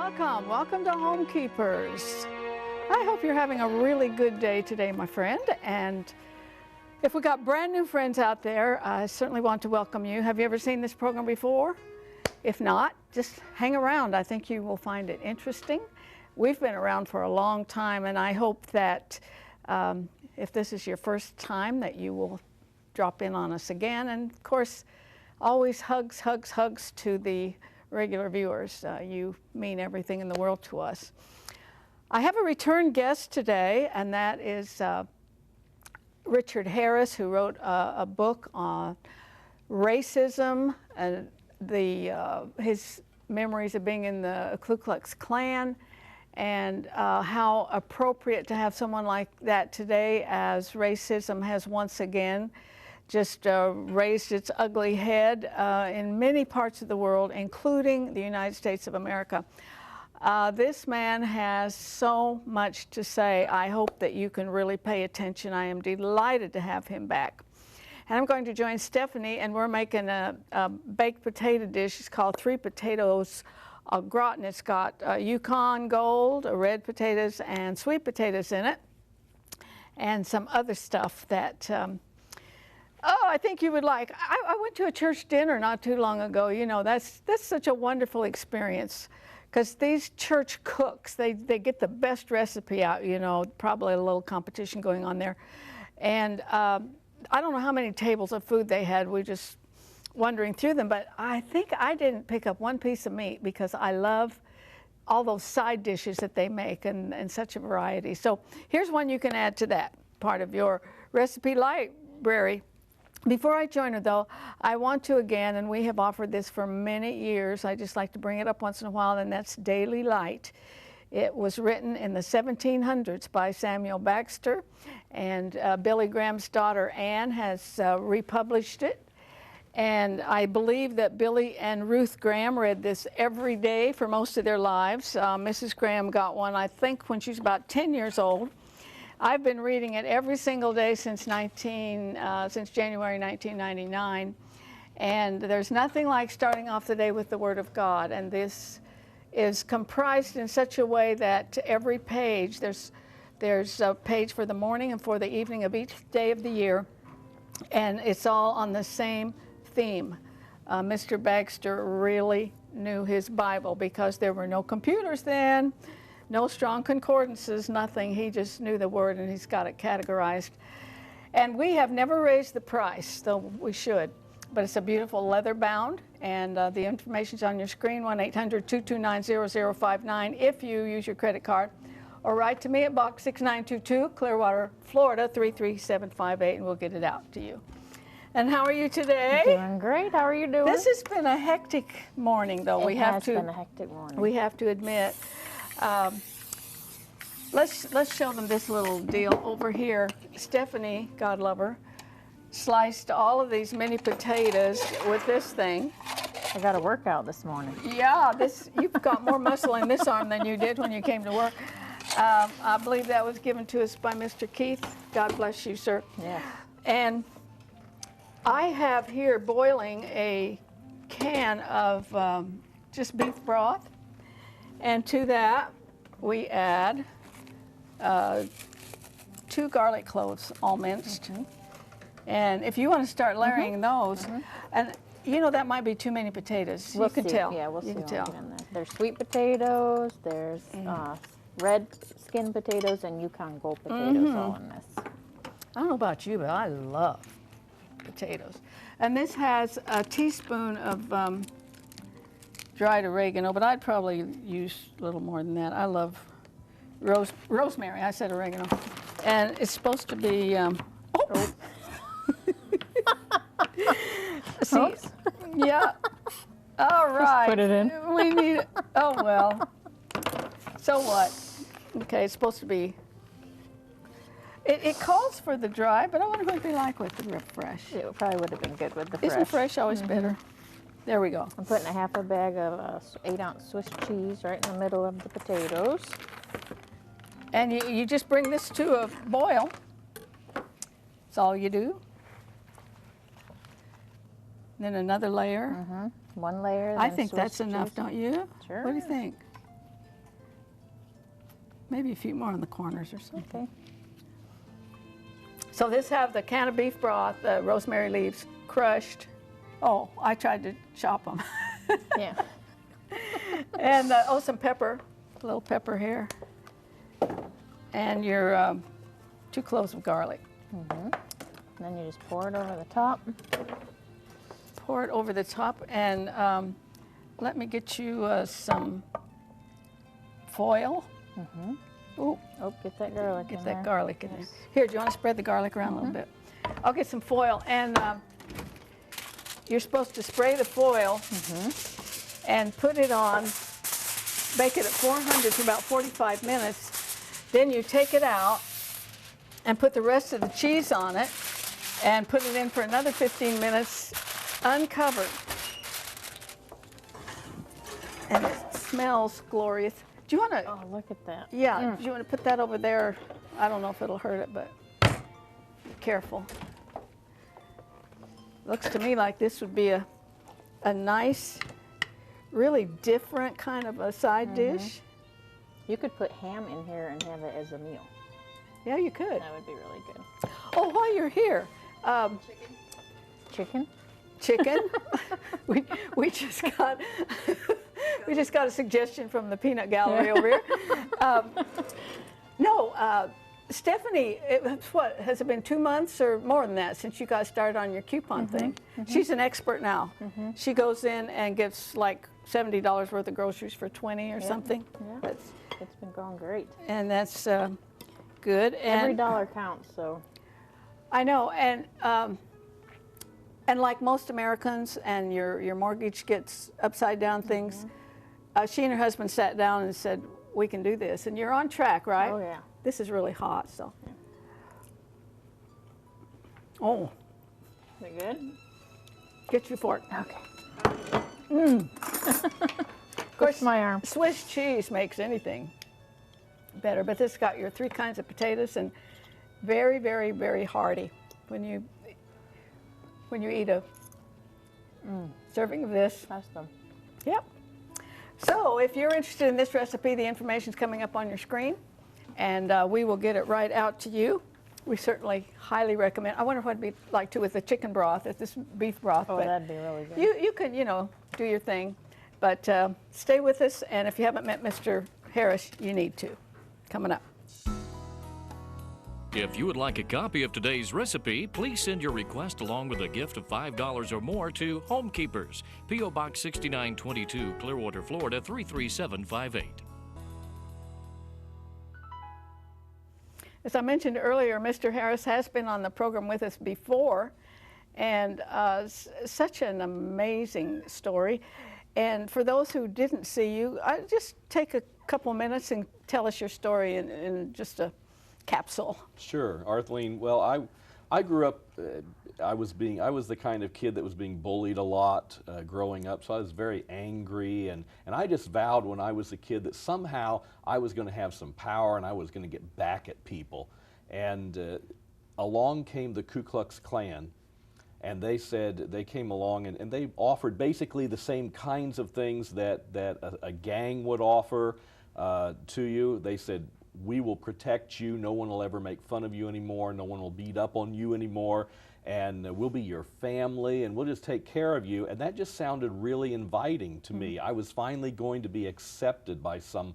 Welcome to Homekeepers. I hope you're having a really good day today, my friend. And if we got brand new friends out there, I certainly want to welcome you. Have you ever seen this program before? If not, just hang around. I think you will find it interesting. We've been around for a long time, and I hope that if this is your first time, that you will drop in on us again. And of course, always hugs, hugs, hugs to the regular viewers. You mean everything in the world to us. I have a return guest today, and that is Richard Harris, who wrote a book on racism and his memories of being in the Ku Klux Klan, and how appropriate to have someone like that today, as racism has once again just raised its ugly head in many parts of the world, including the United States of America. This man has so much to say. I hope that you can really pay attention. I am delighted to have him back. And I'm going to join Stephanie, and we're making a baked potato dish. It's called 3 potatoes au gratin. It's got Yukon Gold, red potatoes, and sweet potatoes in it, and some other stuff that I think you would like. I went to a church dinner not too long ago. You know, that's such a wonderful experience, because these church cooks, they get the best recipe out, you know, probably a little competition going on there. And I don't know how many tables of food they had. We're just wandering through them, but I think I didn't pick up one piece of meat, because I love all those side dishes that they make, and such a variety. So here's one you can add to that part of your recipe library. Before I join her, though, I want to again, and we have offered this for many years, I just like to bring it up once in a while, and that's Daily Light. It was written in the 1700s by Samuel Baxter, and Billy Graham's daughter Anne has republished it. And I believe that Billy and Ruth Graham read this every day for most of their lives. Mrs. Graham got one, I think, when she was about 10 years old. I've been reading it every single day since January 1999, and there's nothing like starting off the day with the Word of God. And this is comprised in such a way that every page, there's a page for the morning and for the evening of each day of the year, and it's all on the same theme. Mr. Baxter really knew his Bible, because there were no computers then, no strong concordances, nothing. He just knew the Word, and he's got it categorized. And we have never raised the price, though we should. But it's a beautiful leather bound, and the information's on your screen, 1-800-229-0059, if you use your credit card. Or write to me at Box 6922, Clearwater, Florida, 33758, and we'll get it out to you. And how are you today? Doing great. How are you doing? This has been a hectic morning, though. It has been a hectic morning. We have to admit. Let's show them this little deal over here. Stephanie, God love her, sliced all of these mini potatoes with this thing. I got a workout this morning. Yeah, you've got more muscle in this arm than you did when you came to work. I believe that was given to us by Mr. Keith. God bless you, sir. Yes. And I have here boiling a can of just beef broth. And to that, we add 2 garlic cloves, all minced. Mm-hmm. And if you want to start layering those, and you know that might be too many potatoes. We'll you can see. tell. Yeah, we'll see. You can tell. There's sweet potatoes, there's red skin potatoes, and Yukon Gold potatoes all in this. I don't know about you, but I love potatoes. And this has a teaspoon of dried oregano, but I'd probably use a little more than that. I love rosemary. I said oregano. And it's supposed to be, See, Oops. Yeah. All right. Just put it in. We need it. Oh, well. So what? Okay, it's supposed to be, it calls for the dry, but I wonder what it'd be like with the fresh. It probably would have been good with the fresh. Isn't fresh always better? There we go. I'm putting a half a bag of 8-ounce Swiss cheese right in the middle of the potatoes. And you just bring this to a boil. That's all you do. Then another layer. One layer. I think that's enough, don't you? Sure. What do you think? maybe a few more on the corners or something. Okay. So this have the can of beef broth, the rosemary leaves crushed. Oh, I tried to chop them. Yeah. And some pepper, a little pepper here. And your 2 cloves of garlic. And then you just pour it over the top. Pour it over the top, and let me get you some foil. Ooh, Oh, get that garlic in get there. that garlic in there. Here, do you want to spread the garlic around a little bit? I'll get some foil, and you're supposed to spray the foil and put it on, bake it at 400 for about 45 minutes. Then you take it out and put the rest of the cheese on it and put it in for another 15 minutes uncovered. And it smells glorious. Do you want to? Oh, look at that. Yeah, do you want to put that over there? I don't know if it'll hurt it, but be careful. Looks to me like this would be a nice, really different kind of a side dish. You could put ham in here and have it as a meal. Yeah, you could. That would be really good. Oh, while you're here, Chicken? chicken. we just got we just got a suggestion from the peanut gallery over here. Stephanie, what has it been 2 months or more than that since you guys started on your coupon thing? She's an expert now. She goes in and gets like $70 worth of groceries for 20 or something. Yeah, it's been going great. And that's good. And Every dollar counts, so. I know, and like most Americans, and your mortgage gets upside down things. She and her husband sat down and said, "We can do this," and you're on track, right? Oh, yeah. This is really hot, so. Oh, Is it good? get your fork. Okay. Of course, my arm. Swiss cheese makes anything better, but this got your 3 kinds of potatoes and very, very, very hearty when you eat a serving of this. That's them. Yep. So if you're interested in this recipe, the information's coming up on your screen, and we will get it right out to you. We certainly highly recommend. I wonder what it'd be like too with the chicken broth, if this beef broth. Oh, but that'd be really good. you could, do your thing, but stay with us, and if you haven't met Mr. Harris, you need to. Coming up. If you would like a copy of today's recipe, please send your request along with a gift of $5 or more to Homekeepers, P.O. Box 6922, Clearwater, Florida 33758. As I mentioned earlier, Mr. Harris has been on the program with us before, and such an amazing story. And for those who didn't see you, just take a couple minutes and tell us your story in just a capsule. Sure, Arthelene. Well, I grew up. I was the kind of kid that was being bullied a lot growing up. So I was very angry, and I just vowed when I was a kid that somehow I was going to have some power and I was going to get back at people. And along came the Ku Klux Klan, and they came along and they offered basically the same kinds of things that a gang would offer to you. They said, "We will protect you. No one will ever make fun of you anymore. No one will beat up on you anymore. And we'll be your family, and we'll just take care of you." And that just sounded really inviting to me. I was finally going to be accepted by some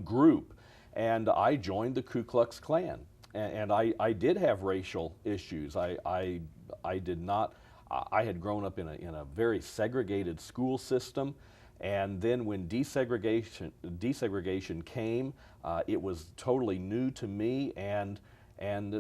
group, and I joined the Ku Klux Klan. And I did have racial issues. I did not. I had grown up in a very segregated school system. And then when desegregation came, it was totally new to me, and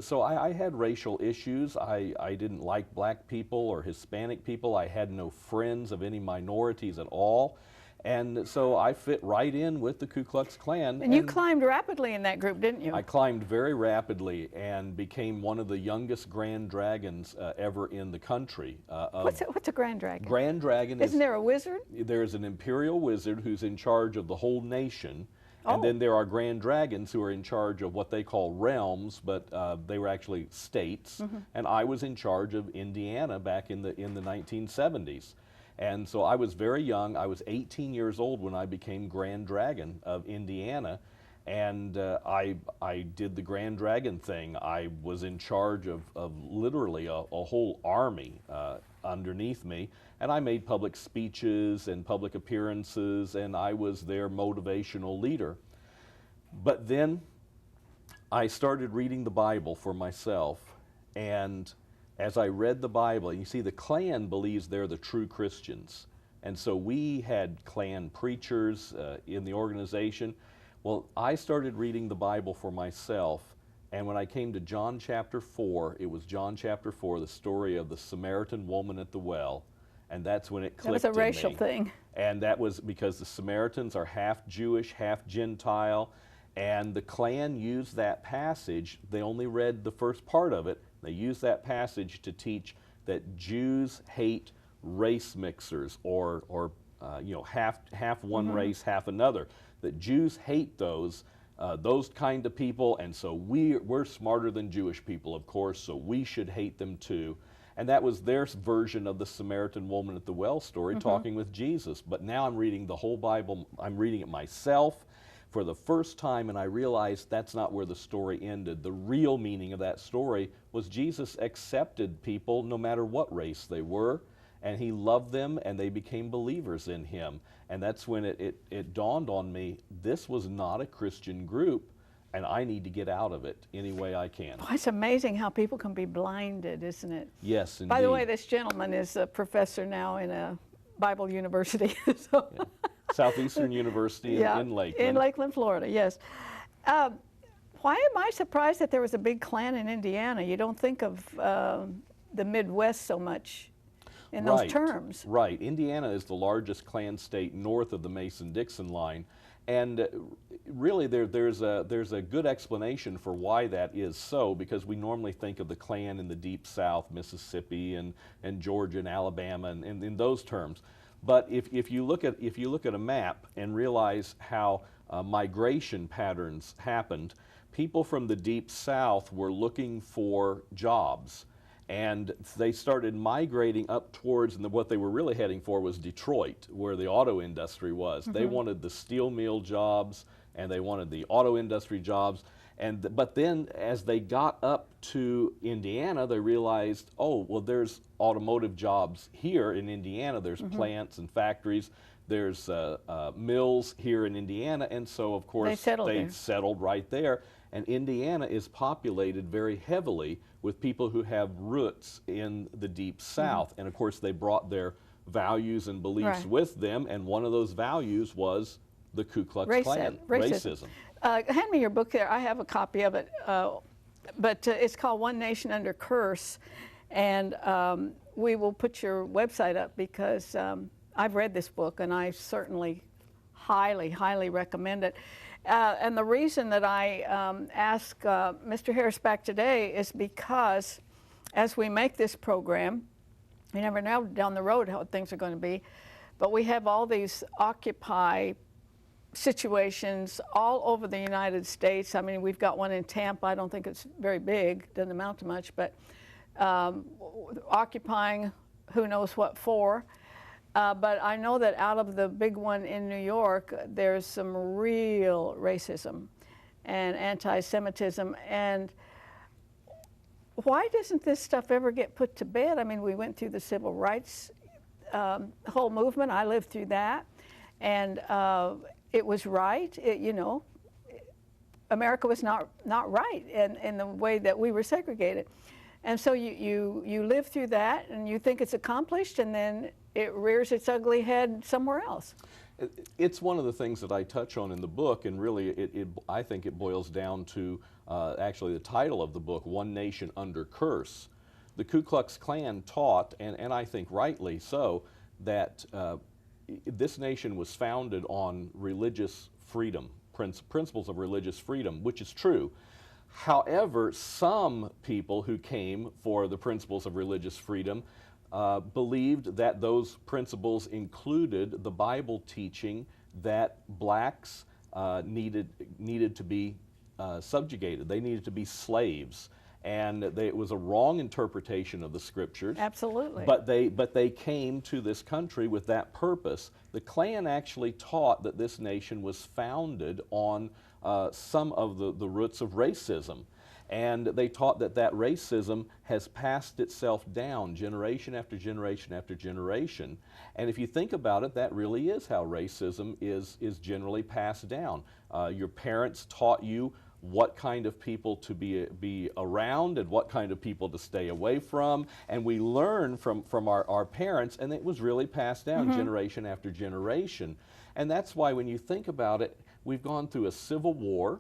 so I had racial issues. I didn't like black people or Hispanic people. I had no friends of any minorities at all. And so I fit right in with the Ku Klux Klan. And you climbed rapidly in that group, didn't you? I climbed very rapidly and became one of the youngest Grand Dragons ever in the country. What's a Grand Dragon? Grand Dragon Isn't there a wizard? There's an imperial wizard who's in charge of the whole nation. And then there are Grand Dragons who are in charge of what they call realms, but they were actually states. And I was in charge of Indiana back in the 1970s. And so I was very young. I was 18 years old when I became Grand Dragon of Indiana. And I did the Grand Dragon thing. I was in charge of literally a whole army underneath me, and I made public speeches and public appearances, and I was their motivational leader. But then I started reading the Bible for myself, and as I read the Bible, you see, the Klan believes they're the true Christians, and so we had Klan preachers in the organization. Well, I started reading the Bible for myself, and when I came to John chapter 4, it was John chapter 4, the story of the Samaritan woman at the well, and that's when it clicked in me. That was a racial thing. And that was because the Samaritans are half Jewish, half Gentile, and the Klan used that passage. They only read the first part of it. They used that passage to teach that Jews hate race mixers, or you know, half one race, half another. That Jews hate those kind of people, and so we're smarter than Jewish people, of course, so we should hate them too. And that was their version of the Samaritan woman at the well story, talking with Jesus. But now I'm reading the whole Bible. I'm reading it myself for the first time, and I realized that's not where the story ended. The real meaning of that story was Jesus accepted people no matter what race they were, and he loved them, and they became believers in him. And that's when it dawned on me, this was not a Christian group, and I need to get out of it any way I can. Boy, it's amazing how people can be blinded, isn't it? Yes, indeed. By the way, this gentleman is a professor now in a Bible university. So. Yeah. Southeastern University in Lakeland. In Lakeland, Florida, yes. Why am I surprised that there was a big Klan in Indiana? You don't think of the Midwest so much in those terms. Right. Indiana is the largest Klan state north of the Mason-Dixon line. And really there's a good explanation for why that is so, because we normally think of the Klan in the Deep South, Mississippi and Georgia and Alabama, and in those terms. But if you look at a map and realize how migration patterns happened, people from the Deep South were looking for jobs, and they started migrating up towards, and what they were really heading for was Detroit, where the auto industry was. They wanted the steel mill jobs, and they wanted the auto industry jobs. But then as they got up to Indiana, they realized, oh, well, there's automotive jobs here in Indiana. There's plants and factories. There's mills here in Indiana. And so, of course, they settled right there. And Indiana is populated very heavily with people who have roots in the Deep South. And, of course, they brought their values and beliefs with them. And one of those values was the Ku Klux Klan, racism. Hand me your book there. I have a copy of it, but it's called One Nation Under Curse, and we will put your website up because I've read this book and I certainly highly, highly recommend it. And the reason that I asked Mr. Harris back today is because as we make this program, you never know down the road how things are going to be, but we have all these Occupy situations all over the United States. I mean, we've got one in Tampa. I don't think it's very big, doesn't amount to much, but occupying who knows what for. But I know that out of the big one in New York, there's some real racism and anti-Semitism. And why doesn't this stuff ever get put to bed? I mean, we went through the civil rights whole movement. I lived through that. And it was right. You know, America was not right in the way that we were segregated. And so you live through that and you think it's accomplished, and then it rears its ugly head somewhere else. It's one of the things that I touch on in the book, and really I think it boils down to actually the title of the book, One Nation Under Curse. The Ku Klux Klan taught, and I think rightly so, that this nation was founded on religious freedom, principles of religious freedom, which is true. However, some people who came for the principles of religious freedom believed that those principles included the Bible teaching that blacks needed to be subjugated. They needed to be slaves. And it was a wrong interpretation of the scriptures. Absolutely. But they came to this country with that purpose. The Klan actually taught that this nation was founded on some of the roots of racism. And they taught that that racism has passed itself down generation after generation after generation. And if you think about it, that really is how racism is generally passed down. Your parents taught you what kind of people to be around and what kind of people to stay away from. And we learn from our parents, and it was really passed down generation after generation. And that's why when you think about it, we've gone through a civil war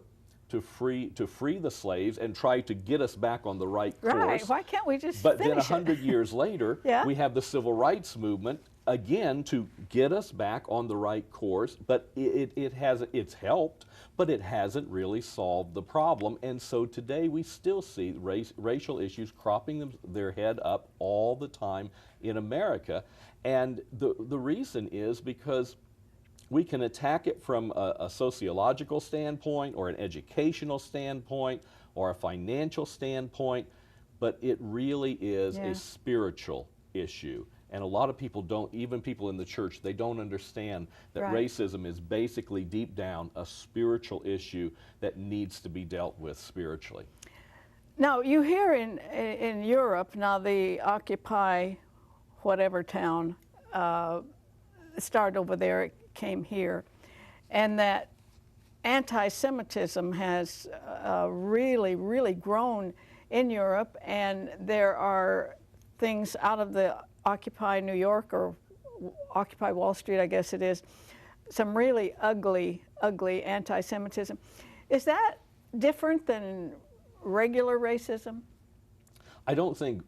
to free the slaves and try to get us back on the right course. Right. Why can't we just But then finish 100 years later, Yeah. we have the civil rights movement again to get us back on the right course. But it's helped, but it hasn't really solved the problem. And so today we still see racial issues cropping their head up all the time in America. And the reason is because we can attack it from a sociological standpoint or an educational standpoint or a financial standpoint, but it really is a spiritual issue. And a lot of people don't, even people in the church, they don't understand that racism is basically deep down a spiritual issue that needs to be dealt with spiritually. Now, you hear in Europe, now the Occupy whatever town started over there, it came here, and that anti-Semitism has really, really grown in Europe, and there are things out of the Occupy New York or Occupy Wall Street, I guess it is, some really ugly, ugly anti-Semitism. Is that different than regular racism? I don't think,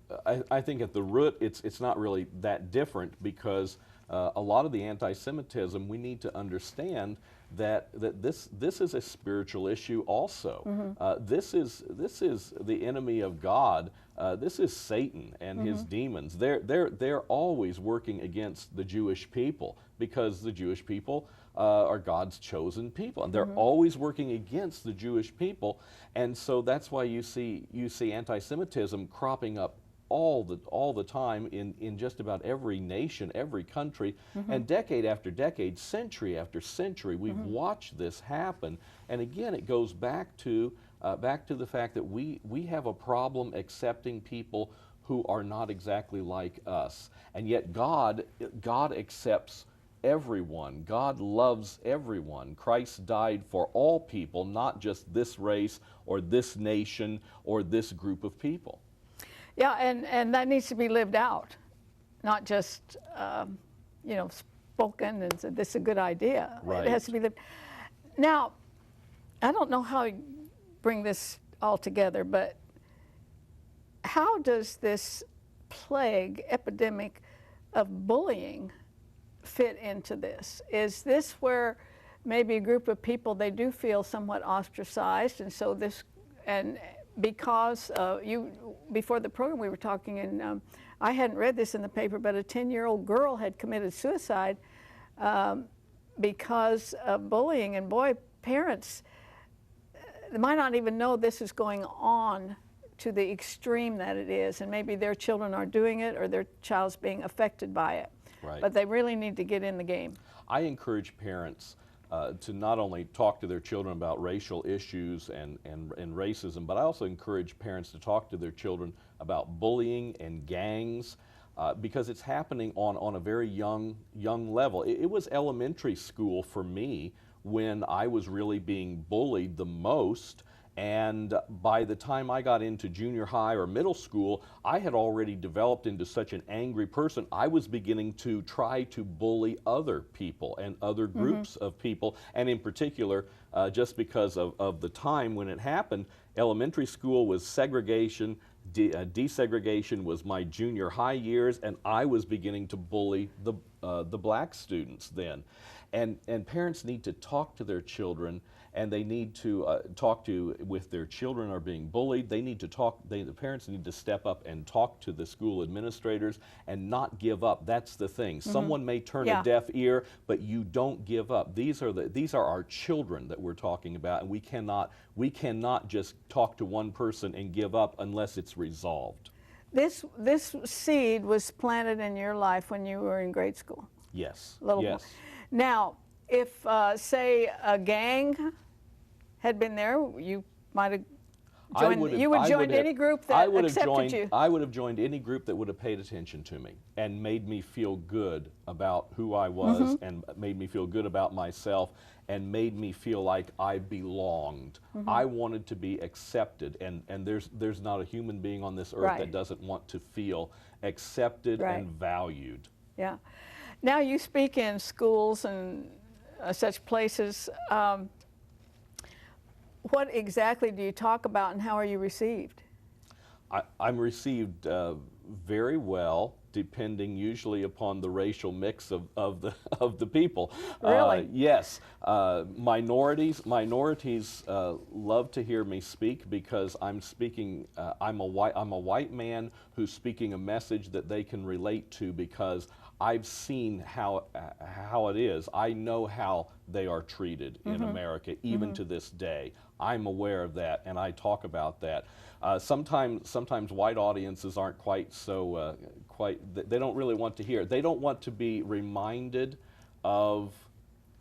I think at the root it's not really that different, because a lot of the anti-Semitism, we need to understand that this is a spiritual issue also. This is the enemy of God. This is Satan and his demons. They're always working against the Jewish people, because the Jewish people are God's chosen people, and they're always working against the Jewish people. And so that's why you see anti-Semitism cropping up all the time in just about every nation, every country, and decade after decade, century after century, we've watched this happen. And again, it goes back to the fact that we have a problem accepting people who are not exactly like us, and yet God accepts everyone. God loves everyone. Christ died for all people, not just this race or this nation or this group of people. Yeah, and that needs to be lived out, not just, you know, spoken and said, this is a good idea. Right. It has to be lived. Now, I don't know how you bring this all together, but how does this plague epidemic of bullying fit into this? Is this where maybe a group of people, they do feel somewhat ostracized, and so this, and because before the program we were talking, and I hadn't read this in the paper, but a 10-year-old girl had committed suicide because of bullying, and boy, parents, they might not even know this is going on to the extreme that it is, and maybe their children are doing it or their child's being affected by it. Right. But they really need to get in the game. I encourage parents to not only talk to their children about racial issues and racism, but I also encourage parents to talk to their children about bullying and gangs, because it's happening on a very young level. It was elementary school for me when I was really being bullied the most. And by the time I got into junior high or middle school, I had already developed into such an angry person, I was beginning to try to bully other people and other groups of people. And in particular, just because of the time when it happened, elementary school was segregation, desegregation was my junior high years, and I was beginning to bully the black students then. And parents need to talk to their children, and they need to talk to, if their children are being bullied, they need to talk, the parents need to step up and talk to the school administrators and not give up. That's the thing. Someone may turn a deaf ear, but you don't give up. These are our children that we're talking about, and we cannot just talk to one person and give up unless it's resolved. This seed was planted in your life when you were in grade school. Yes. Yes. Now, if, say, a gang had been there, you might have I joined. would have- You would I join would have- any group I that would have accepted joined, you. I would have joined any group that would have paid attention to me and made me feel good about who I was and made me feel good about myself and made me feel like I belonged. I wanted to be accepted, and there's not a human being on this earth Right. that doesn't want to feel accepted Right. and valued. Yeah. Now you speak in schools and such places. What exactly do you talk about, and how are you received? I'm received very well, depending usually upon the racial mix of the people. Really? Yes. Minorities love to hear me speak because I'm speaking. I'm a white man who's speaking a message that they can relate to because I've seen how it is. I know how they are treated in America, even to this day. I'm aware of that, and I talk about that. Sometimes white audiences aren't quite so they don't really want to hear. They don't want to be reminded of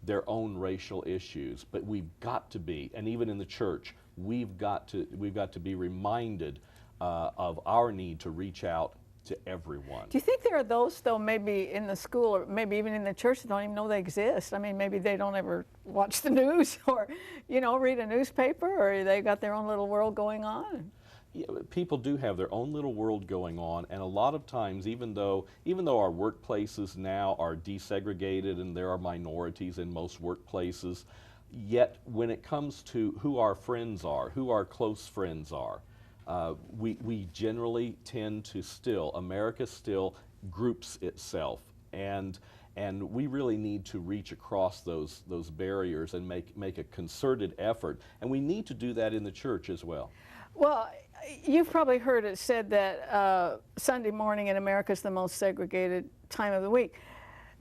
their own racial issues, but we've got to be, and even in the church, we've got to be reminded of our need to reach out to everyone. Do you think there are those, though, maybe in the school or maybe even in the church that don't even know they exist? I mean, maybe they don't ever watch the news or, read a newspaper, or they got their own little world going on. Yeah, people do have their own little world going on, and a lot of times, even though our workplaces now are desegregated and there are minorities in most workplaces, yet when it comes to who our friends are, who our close friends are, we generally tend to America still groups itself, and we really need to reach across those barriers and make a concerted effort, and we need to do that in the church as well. Well, you've probably heard it said that Sunday morning in America is the most segregated time of the week,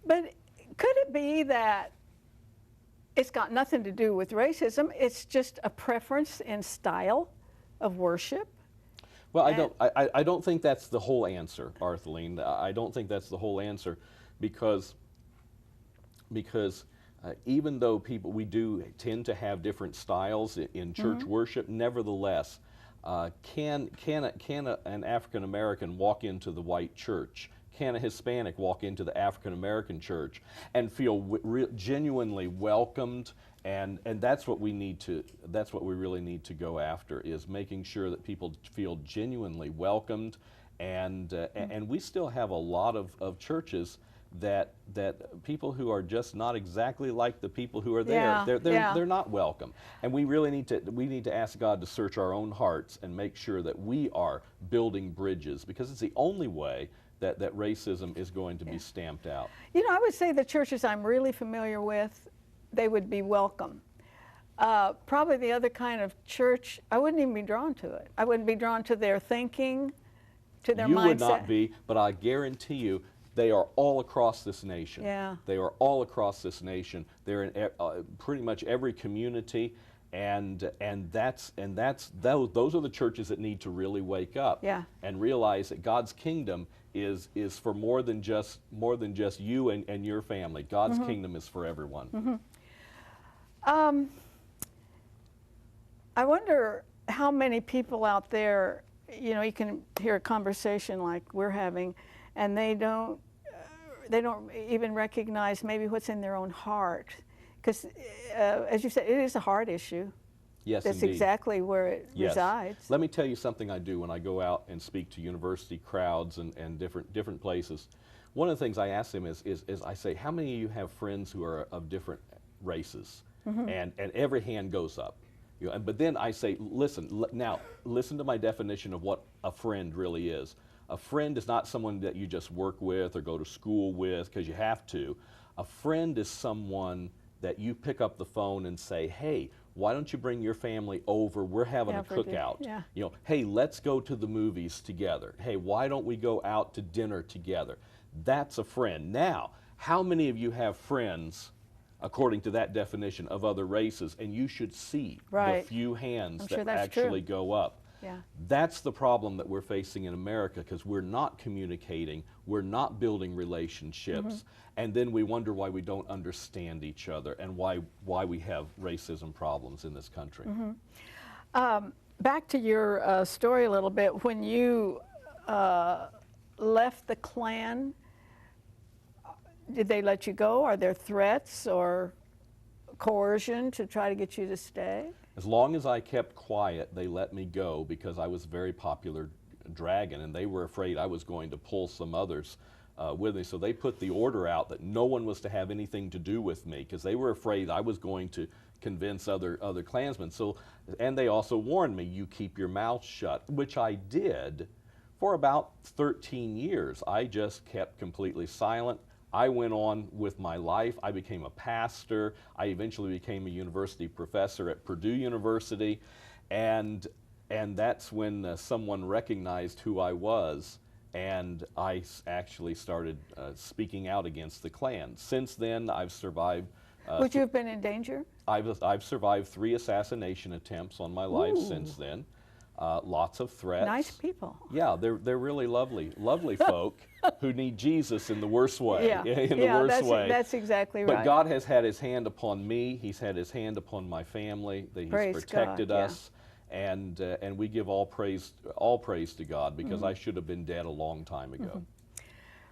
but could it be that it's got nothing to do with racism? It's just a preference in style of worship? Well, I don't think that's the whole answer, Arthelene. I don't think that's the whole answer, because even though we do tend to have different styles in church worship, nevertheless, can an African American walk into the white church? Can a Hispanic walk into the African American church and feel genuinely welcomed? And that's what we really need to go after, is making sure that people feel genuinely welcomed. And we still have a lot of churches that people who are just not exactly like the people who are there, they're not welcome. And we really need to ask God to search our own hearts and make sure that we are building bridges, because it's the only way that racism is going to be stamped out. I would say the churches I'm really familiar with, they would be welcome. Probably the other kind of church, I wouldn't even be drawn to it. I wouldn't be drawn to their thinking, to their mindset. You would not be, but I guarantee you, they are all across this nation. Yeah. They are all across this nation. They're in pretty much every community, and those are the churches that need to really wake up. Yeah. And realize that God's kingdom is for more than just you and your family. God's kingdom is for everyone. I wonder how many people out there, you can hear a conversation like we're having, and they don't even recognize maybe what's in their own heart, because as you said, it is a heart issue. Yes, That's indeed. Exactly where it resides. Let me tell you something I do when I go out and speak to university crowds and different places. One of the things I ask them is I say, how many of you have friends who are of different races? And every hand goes up. But then I say, listen to my definition of what a friend really is. A friend is not someone that you just work with or go to school with because you have to. A friend is someone that you pick up the phone and say, hey, why don't you bring your family over? We're having a cookout. Yeah. Hey, let's go to the movies together. Hey, why don't we go out to dinner together? That's a friend. Now, how many of you have friends, according to that definition, of other races? And you should see the few hands that actually go up. Yeah. That's the problem that we're facing in America, because we're not communicating, we're not building relationships, and then we wonder why we don't understand each other and why we have racism problems in this country. Back to your story a little bit. When you left the Klan, did they let you go? Are there threats or coercion to try to get you to stay? As long as I kept quiet, they let me go, because I was a very popular dragon, and they were afraid I was going to pull some others with me. So they put the order out that no one was to have anything to do with me, because they were afraid I was going to convince other Klansmen. So, and they also warned me, you keep your mouth shut, which I did for about 13 years. I just kept completely silent. I went on with my life. I became a pastor. I eventually became a university professor at Purdue University, and that's when someone recognized who I was, and I actually started speaking out against the Klan. Since then, I've survived. Would you have been in danger? I've survived 3 assassination attempts on my life since then. Lots of threats. Nice people. Yeah, they're really lovely folk who need Jesus in the worst way. Yeah, in the worst way. That's exactly right. But God has had His hand upon me. He's had His hand upon my family. He's protected us, and we give all praise to God, because I should have been dead a long time ago.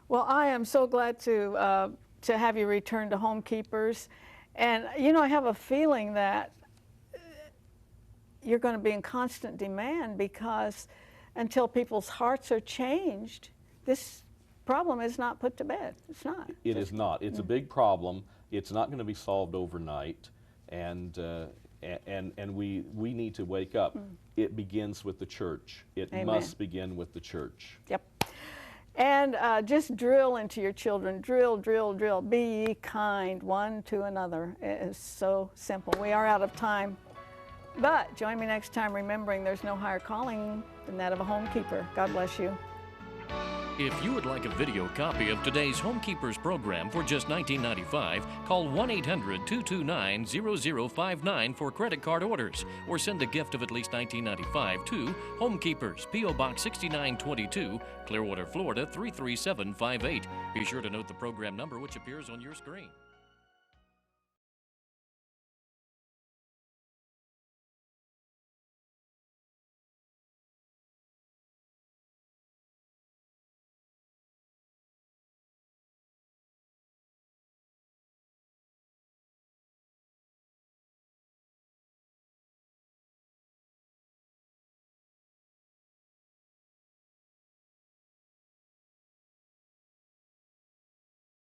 Well, I am so glad to have you return to Homekeepers, and you know, I have a feeling that you're going to be in constant demand, because until people's hearts are changed, this problem is not put to bed. It's not. It is not. It's a big problem. It's not going to be solved overnight, and we need to wake up. It begins with the church. It must begin with the church. Yep. And just drill into your children. Drill, drill, drill. Be ye kind one to another. It is so simple. We are out of time. But join me next time, remembering there's no higher calling than that of a homekeeper. God bless you. If you would like a video copy of today's Homekeepers program for just $19.95, call 1-800-229-0059 for credit card orders, or send a gift of at least $19.95 to Homekeepers, P.O. Box 6922, Clearwater, Florida 33758. Be sure to note the program number which appears on your screen.